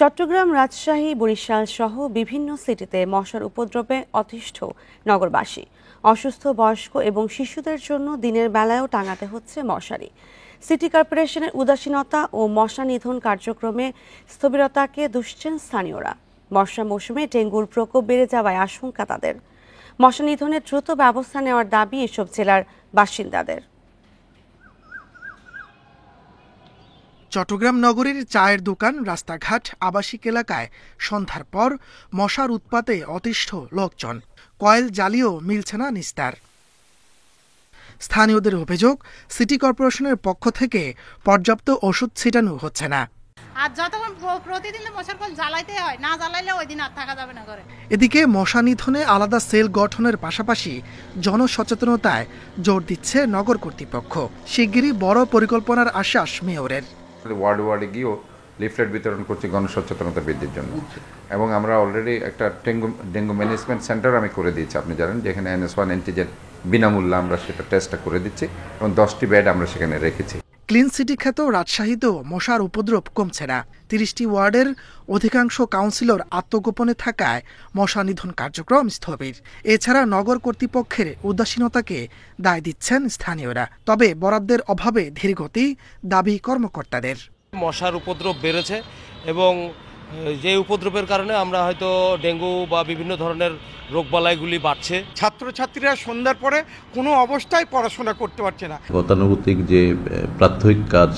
চট্টগ্রাম, রাজশাহী, বরিশাল সহ বিভিন্ন সিটিতে মশার উপদ্রবে অতিষ্ঠ নগরবাসী। অসুস্থ, বয়স্ক এবং শিশুদের জন্য দিনের বেলায়ও টাঙাতে হচ্ছে মশারি। সিটি কর্পোরেশনের উদাসীনতা ও মশা নিধন কার্যক্রমে স্থবিরতাকে দুষছেন স্থানীয়রা। বর্ষা মৌসুমে ডেঙ্গুর প্রকোপ বেড়ে যাওয়ায় আশঙ্কা তাদের। মশা নিধনে দ্রুত ব্যবস্থা নেওয়ার দাবি এসব জেলার বাসিন্দাদের। চট্টগ্রাম নগরীর চায়ের দোকান, রাস্তাঘাট, আবাসিক এলাকায় সন্ধ্যার পর মশার উৎপাতে অতিষ্ঠ লোকজন। কয়েল জ্বালিয়েও মিলছে না নিস্তার। স্থানীয়দের অভিযোগ, সিটি কর্পোরেশনের পক্ষ থেকে পর্যাপ্ত ওষুধ ছিটানো হচ্ছে না। আর যতক্ষণ প্রতিদিন মশার কল জ্বালাইতে হয়, না জ্বালাইলে ওই দিন আর থাকা যাবে না ঘরে। এদিকে মশা নিধনে আলাদা সেল গঠনের পাশাপাশি জনসচেতনতায় জোর দিচ্ছে নগর কর্তৃপক্ষ। শিগগিরই বড় পরিকল্পনার আশ্বাস মেয়রের। ওয়ার্ডে গিয়েও লিফলেট বিতরণ করছি গণসচেতনতা বৃদ্ধির জন্য, এবং আমরা অলরেডি একটা ডেঙ্গু ম্যানেজমেন্ট সেন্টার আমি করে দিয়েছি, আপনি জানেন, যেখানে NS1 অ্যান্টিজেন বিনামূল্যে আমরা সেটা টেস্টটা করে দিচ্ছি এবং 10টি বেড আমরা সেখানে রেখেছি। ক্লিন সিটি খ্যাত রাজশাহীতেও মশার উপদ্রব কমছে না। 30টি ওয়ার্ডের অধিকাংশ কাউন্সিলর আত্মগোপনে থাকায় মশা নিধন কার্যক্রম স্থবির। এছাড়া নগর কর্তৃপক্ষের উদাসীনতাকে দায় দিচ্ছেন স্থানীয়রা। তবে বরাদ্দের অভাবে ধীরগতি দাবি কর্মকর্তাদের। মশার উপদ্রব বেড়েছে এবং যে উপদ্রবের কারণে আমরা হয়তো ডেঙ্গু বা বিভিন্ন ধরনের রোগবালাইগুলি বাড়ছে। ছাত্রছাত্রীরা সন্ধ্যার পরে কোনো অবস্থায় পড়াশোনা করতে পারছে না। গতানুগতিক যে প্রাথমিক কাজ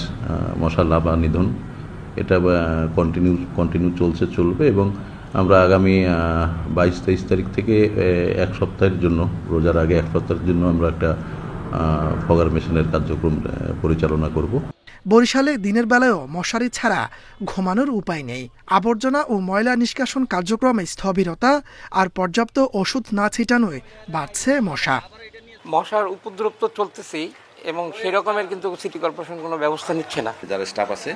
মশা লার্ভা নিধন, এটা কন্টিনিউ চলবে এবং আমরা আগামী 22-23 তারিখ থেকে এক সপ্তাহের জন্য, রোজার আগে এক সপ্তাহের জন্য আমরা একটা ফগার মেশিনের কার্যক্রম পরিচালনা করব। বরিশালে দিনের বেলায়ও মশারি ছাড়া ঘুমানোর উপায় নেই। আবর্জনা ও ময়লা নিষ্কাশন কার্যক্রমে স্থবিরতা আর পর্যাপ্ত ওষুধ না ছিটানোয় বাড়ছে মশার উপদ্রব তো চলতেছেই, এবং সেই রকমের কিন্তু সিটি কর্পোরেশন কোনো ব্যবস্থা নিচ্ছে না। যারা স্টাফ আছে,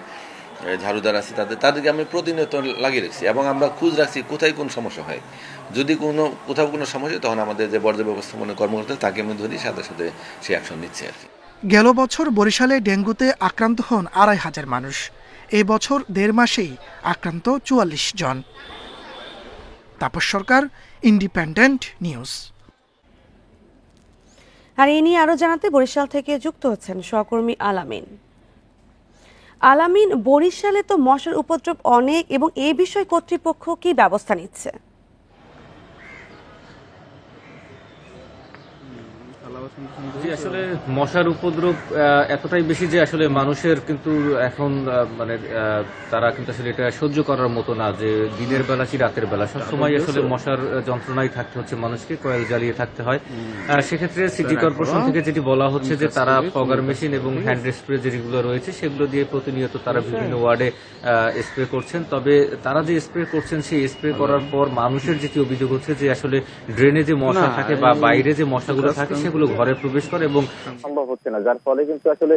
ঝাড়ুদার আছে, তাদেরকে আমি প্রতিনিয়ত লাগিয়ে রাখছি এবং আমরা খোঁজ রাখছি কোথায় কোন সমস্যা হয়। যদি কোথাও কোনো সমস্যা, তখন আমাদের যে বর্জ্য ব্যবস্থাপনার কর্মকর্তা তাকে আমি ধরি, সাথে সাথে সে অ্যাকশন নিচ্ছে আর কি। গেল বছর বরিশালে ডেঙ্গুতে আক্রান্ত হন ২৫০০ মানুষ। এই বছর ১.৫ মাসেই আক্রান্ত ৪৪ জন। তাপস সরকার, ইন্ডিপেন্ডেন্ট নিউজ। আর এই নিয়ে আরো জানাতে বরিশাল থেকে যুক্ত হচ্ছেন সহকর্মী আলামিন। বরিশালে তো মশার উপদ্রব অনেক, এবং এই বিষয়ে কর্তৃপক্ষ কি ব্যবস্থা নিচ্ছে? জি, আসলে মশার উপদ্রব এতটাই বেশি যে আসলে মানুষের কিন্তু এখন মানে তারা কিন্তু আসলে এটা সহ্য করার মতো না, যে দিনের বেলা কি রাতের বেলা সবসময় আসলে মশার যন্ত্রণায় থাকতে হচ্ছে মানুষকে, কয়েল জ্বালিয়ে থাকতে হয়। সেক্ষেত্রে সিটি কর্পোরেশন থেকে যেটি বলা হচ্ছে যে তারা ফগার মেশিন এবং হ্যান্ড স্প্রে যেগুলো রয়েছে সেগুলো দিয়ে প্রতিনিয়ত তারা বিভিন্ন ওয়ার্ডে স্প্রে করছেন। তবে তারা যে স্প্রে করছেন, সেই স্প্রে করার পর মানুষের যেটি অভিযোগ হচ্ছে যে আসলে ড্রেনে যে মশা থাকে বা বাইরে যে মশাগুলো থাকে সেগুলো ঘরে প্রবেশ করে এবং সম্ভব হচ্ছে না, যার ফলে কিন্তু আসলে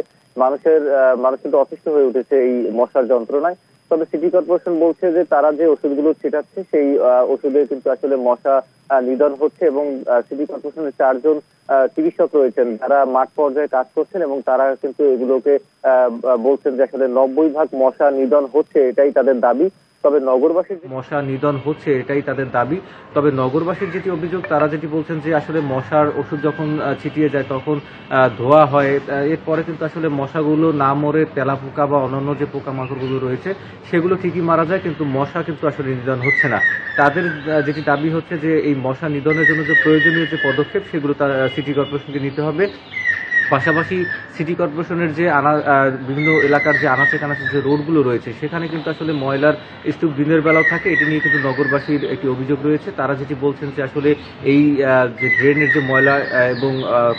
মানুষ কিন্তু অসুস্থ হয়ে উঠেছে এই মশার যন্ত্রণায়। তবে সিটি কর্পোরেশন বলছে যে তারা যে ওষুধগুলো ছিটাচ্ছে সেই ওষুধে কিন্তু আসলে মশা নিধন হচ্ছে, এবং সিটি কর্পোরেশনের 4 জন চিকিৎসক রয়েছেন যারা মাঠ পর্যায়ে কাজ করছেন, এবং তারা কিন্তু এগুলোকে বলছেন যে আসলে 90% মশা নিধন হচ্ছে, এটাই তাদের দাবি। তবে নগরবাসীর মশা নিধন হচ্ছে এটাই তাদের দাবি। তবে নগরবাসীর যেটি অভিযোগ, তারা যেটি বলছেন যে আসলে মশার ওষুধ যখন ছিটিয়ে যায় তখন ধোয়া হয়, এরপরে কিন্তু আসলে মশাগুলো না মরে তেলাপোকা বা অন্যান্য যে পোকামাকড়গুলো রয়েছে সেগুলো ঠিকই মারা যায়, কিন্তু মশা কিন্তু আসলে নিধন হচ্ছে না। তাদের যেটি দাবি হচ্ছে যে এই মশা নিধনের জন্য যে প্রয়োজনীয় যে পদক্ষেপ সেগুলো তার সিটি কর্পোরেশনকে নিতে হবে। পাশাপাশি সিটি কর্পোরেশনের যে বিভিন্ন এলাকার যে আনাচে কানাচে যে রোডগুলো রয়েছে সেখানে কিন্তু আসলে ময়লার স্তূপ দিনের বেলাও থাকে, এটি নিয়ে কিন্তু নগরবাসীর একটি অভিযোগ রয়েছে। তারা যেটি বলছেন যে আসলে এই যে ড্রেনের যে ময়লা এবং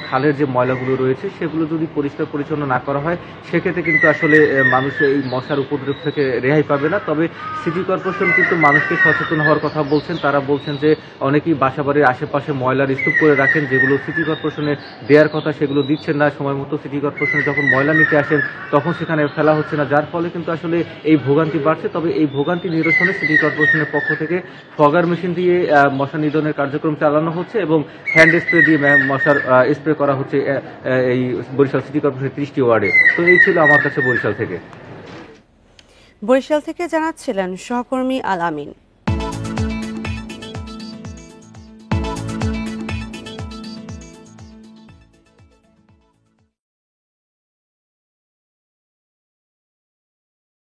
খালের যে ময়লাগুলো রয়েছে সেগুলো যদি পরিষ্কার পরিচ্ছন্ন না করা হয় সেক্ষেত্রে কিন্তু আসলে মানুষ এই মশার উপদ্রব থেকে রেহাই পাবে না। তবে সিটি কর্পোরেশন কিন্তু মানুষকে সচেতন হওয়ার কথা বলছেন। তারা বলছেন যে অনেকেই বাসাবাড়ির আশেপাশে ময়লার স্তূপ করে রাখেন, যেগুলো সিটি কর্পোরেশনে দেওয়ার কথা সেগুলো দিচ্ছেন না। সময় মতো সিটি কর্পোরেশনে যখন ময়লা নিতে আসেন তখন সেখানে ফেলা হচ্ছে না, যার ফলে কিন্তু আসলে এই ভোগান্তি বাড়ছে। তবে এই ভোগান্তি নিরসনে সিটি কর্পোরেশনের পক্ষ থেকে ফগার মেশিন দিয়ে মশা নিধনের কার্যক্রম চালানো হচ্ছে এবং হ্যান্ড স্প্রে দিয়ে মশার স্প্রে করা হচ্ছে এই বরিশাল সিটি কর্পোরেশনের 30টি ওয়ার্ডে। তো এই ছিল আমার কাছে বরিশাল থেকে। বরিশাল থেকে জানাচ্ছিলেন সহকর্মী আল আমিন।